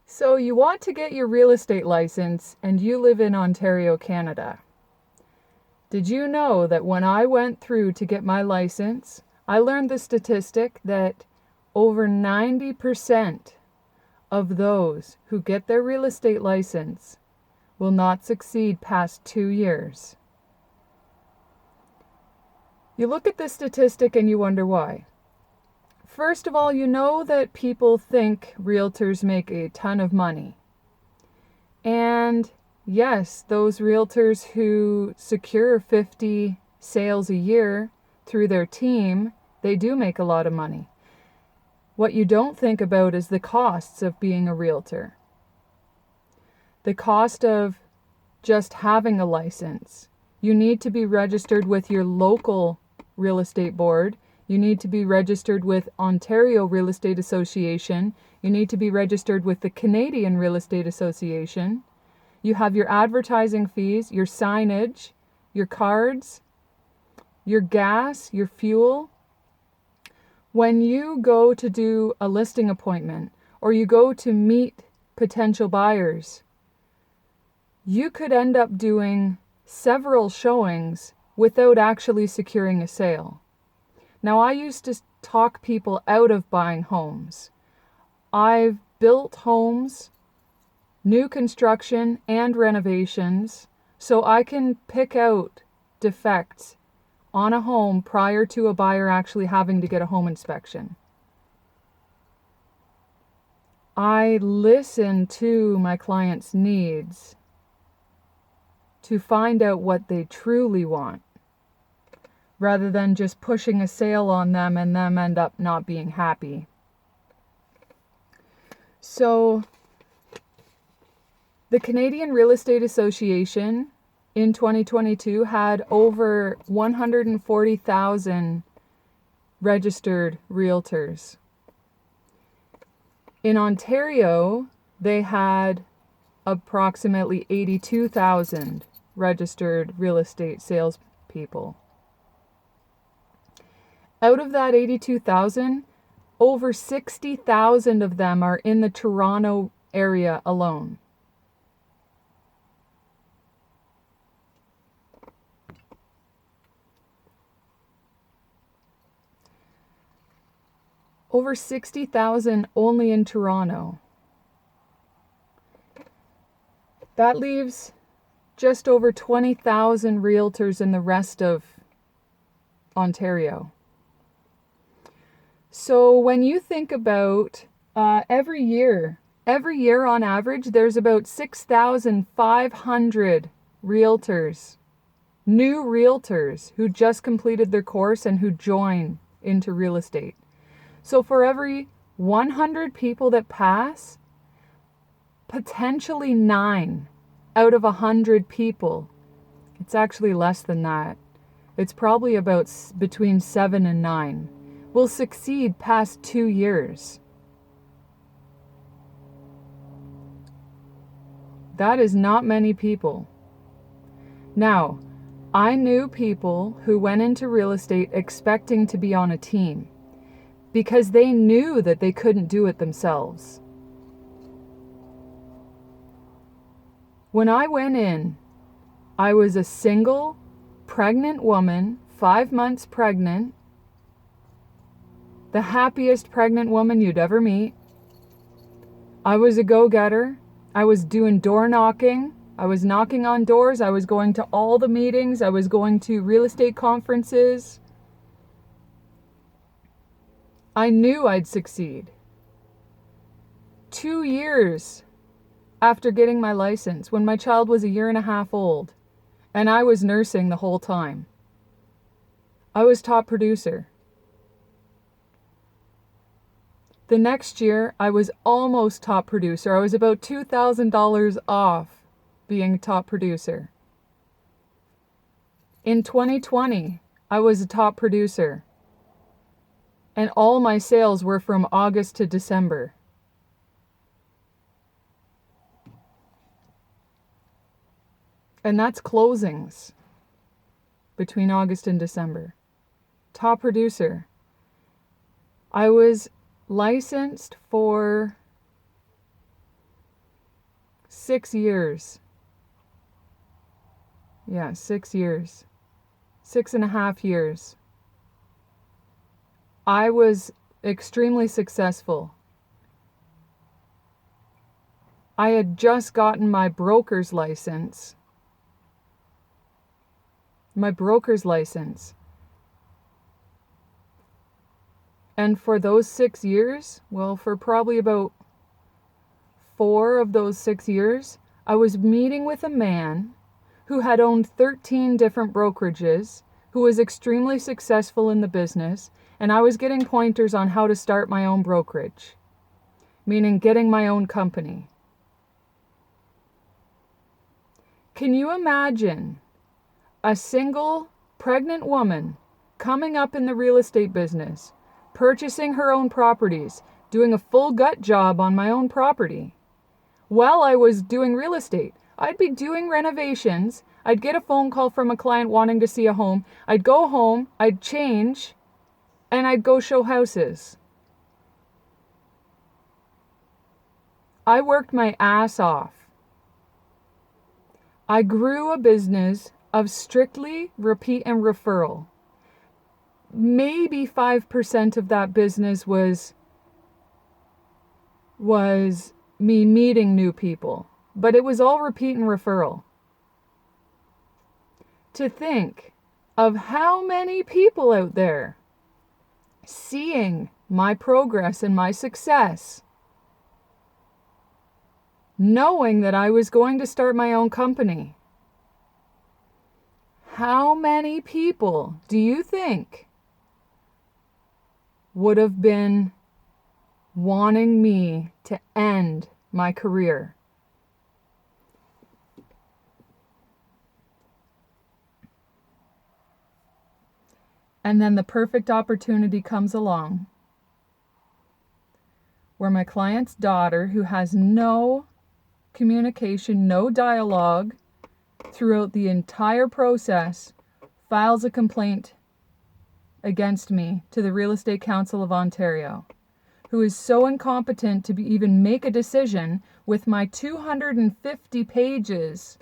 So you want to get your real estate license and you live in Ontario, Canada. Did you know that when I went through to get my license, I learned the statistic that over 90% of those who get their real estate license will not succeed past 2 years. You look at this statistic and you wonder why. First of all, you know that people think realtors make a ton of money. And yes, those realtors who secure 50 sales a year through their team, they do make a lot of money. What you don't think about is the costs of being a realtor. The cost of just having a license. You need to be registered with your local real estate board. You need to be registered with Ontario Real Estate Association. You need to be registered with the Canadian Real Estate Association. You have your advertising fees, your signage, your cards, your gas, your fuel. When you go to do a listing appointment or you go to meet potential buyers, you could end up doing several showings without actually securing a sale. Now, I used to talk people out of buying homes. I've built homes, new construction and renovations, so I can pick out defects on a home prior to a buyer actually having to get a home inspection. I listen to my clients' needs to find out what they truly want, rather than just pushing a sale on them and them end up not being happy. So, the Canadian Real Estate Association in 2022 had over 140,000 registered realtors. In Ontario, they had approximately 82,000 registered real estate salespeople. Out of that 82,000, over 60,000 of them are in the Toronto area alone. Over 60,000 only in Toronto. That leaves just over 20,000 realtors in the rest of Ontario. So when you think about every year on average, there's about 6,500 realtors, new realtors who just completed their course and who join into real estate. So for every 100 people that pass, potentially 9 out of 100 people, it's actually less than that, it's probably about between 7 and 9, will succeed past 2 years. That is not many people. Now, I knew people who went into real estate expecting to be on a team because they knew that they couldn't do it themselves. When I went in, I was a single, pregnant woman, 5 months pregnant, the happiest pregnant woman you'd ever meet. I was a go-getter. I was doing door knocking. I was knocking on doors. I was going to all the meetings. I was going to real estate conferences. I knew I'd succeed. 2 years after getting my license, when my child was 1.5 years old, and I was nursing the whole time, I was top producer. The next year, I was almost top producer. I was about $2,000 off being top producer. In 2020, I was a top producer. And all my sales were from August to December. And that's closings between August and December. Top producer. I was licensed for 6 years. Yeah, 6 years. 6.5 years. I was extremely successful. I had just gotten my broker's license. And for those 6 years, well, for probably about 4 of those 6 years, I was meeting with a man who had owned 13 different brokerages, who was extremely successful in the business, and I was getting pointers on how to start my own brokerage, meaning getting my own company. Can you imagine a single pregnant woman coming up in the real estate business, purchasing her own properties, doing a full gut job on my own property? While I was doing real estate, I'd be doing renovations. I'd get a phone call from a client wanting to see a home. I'd go home, I'd change, and I'd go show houses. I worked my ass off. I grew a business of strictly repeat and referral. Maybe 5% of that business was me meeting new people, but it was all repeat and referral. To think of how many people out there seeing my progress and my success, knowing that I was going to start my own company. How many people do you think would have been wanting me to end my career? And then the perfect opportunity comes along where my client's daughter, who has no communication, no dialogue throughout the entire process, files a complaint against me to the Real Estate Council of Ontario, who is so incompetent to even make a decision with my 250 pages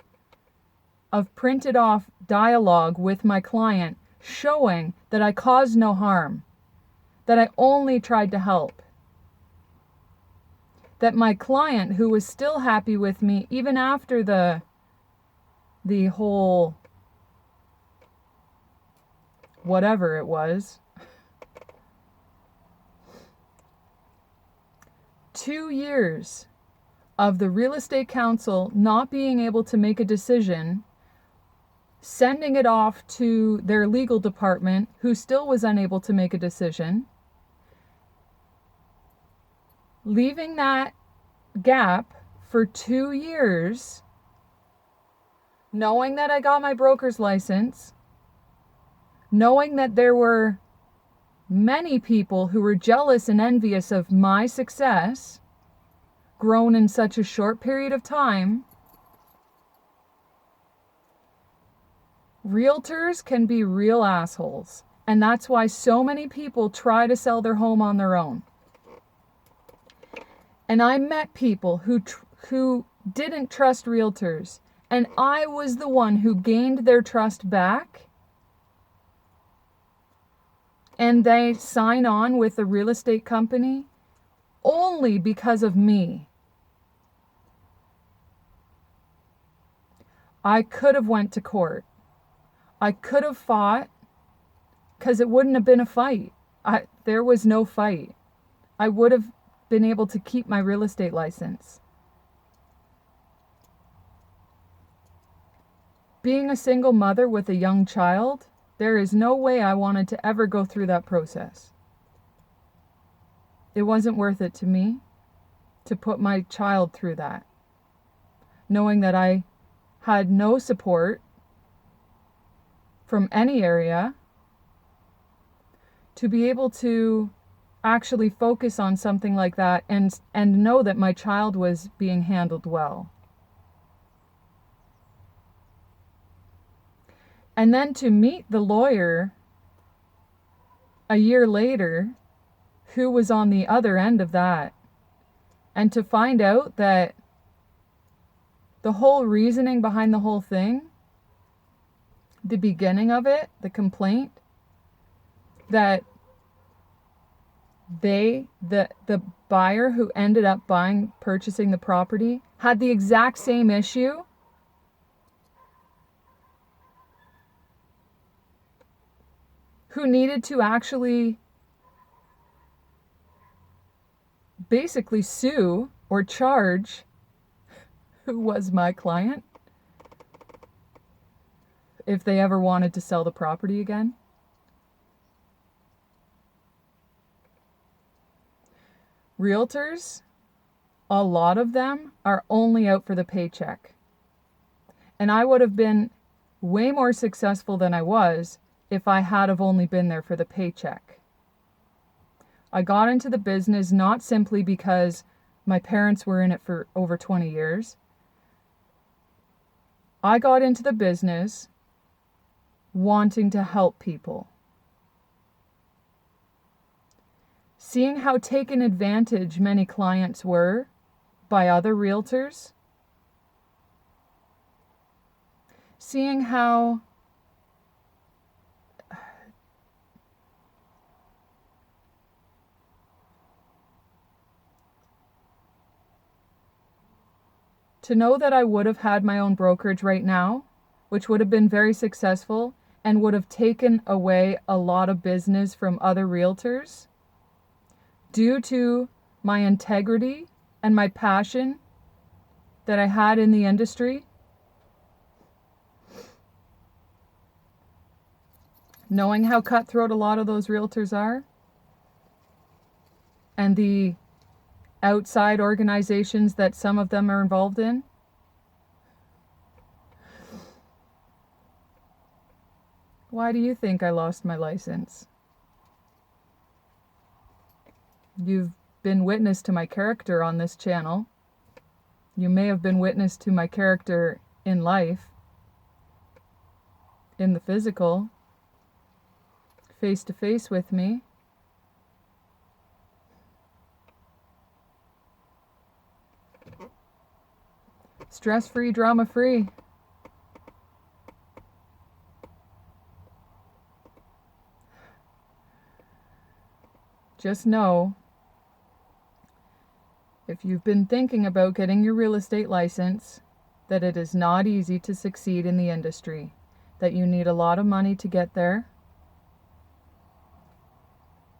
of printed off dialogue with my client showing that I caused no harm, that I only tried to help, that my client, who was still happy with me even after the whole whatever it was, 2 years of the Real Estate Council not being able to make a decision, sending it off to their legal department, who still was unable to make a decision, leaving that gap for 2 years, knowing that I got my broker's license, knowing that there were many people who were jealous and envious of my success, grown in such a short period of time. Realtors can be real assholes, and that's why so many people try to sell their home on their own. And I met people who didn't trust realtors, and I was the one who gained their trust back. And they sign on with a real estate company only because of me. I could have went to court. I could have fought, because it wouldn't have been a fight. There was no fight. I would have been able to keep my real estate license. Being a single mother with a young child, there is no way I wanted to ever go through that process. It wasn't worth it to me to put my child through that, knowing that I had no support from any area to be able to actually focus on something like that and know that my child was being handled well. And then to meet the lawyer a year later who was on the other end of that, and to find out that the whole reasoning behind the whole thing, the beginning of it, the complaint, that the buyer who ended up purchasing the property had the exact same issue, who needed to actually basically sue or charge who was my client if they ever wanted to sell the property again. Realtors, a lot of them are only out for the paycheck. And I would have been way more successful than I was if I had have only been there for the paycheck. I got into the business not simply because my parents were in it for over 20 years. I got into the business wanting to help people. Seeing how taken advantage many clients were by other realtors. Seeing how to know that I would have had my own brokerage right now, which would have been very successful and would have taken away a lot of business from other realtors due to my integrity and my passion that I had in the industry. Knowing how cutthroat a lot of those realtors are, and the outside organizations that some of them are involved in. Why do you think I lost my license? You've been witness to my character on this channel. You may have been witness to my character in life, in the physical, face to face with me. Stress-free, drama-free. Just know, if you've been thinking about getting your real estate license, that it is not easy to succeed in the industry, that you need a lot of money to get there,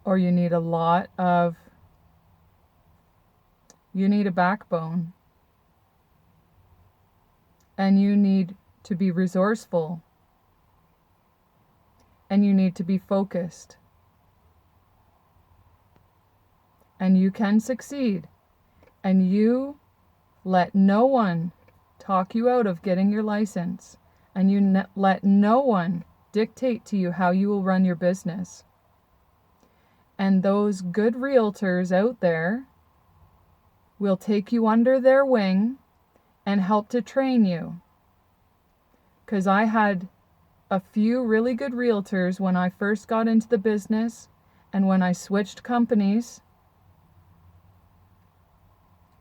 or you need a backbone. And you need to be resourceful. And you need to be focused. And you can succeed. And you let no one talk you out of getting your license. And you let no one dictate to you how you will run your business. And those good realtors out there will take you under their wing and help to train you. Because I had a few really good realtors when I first got into the business and when I switched companies,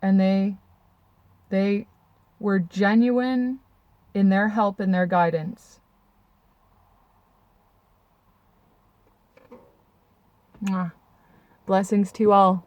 and they were genuine in their help and their guidance. Blessings to you all.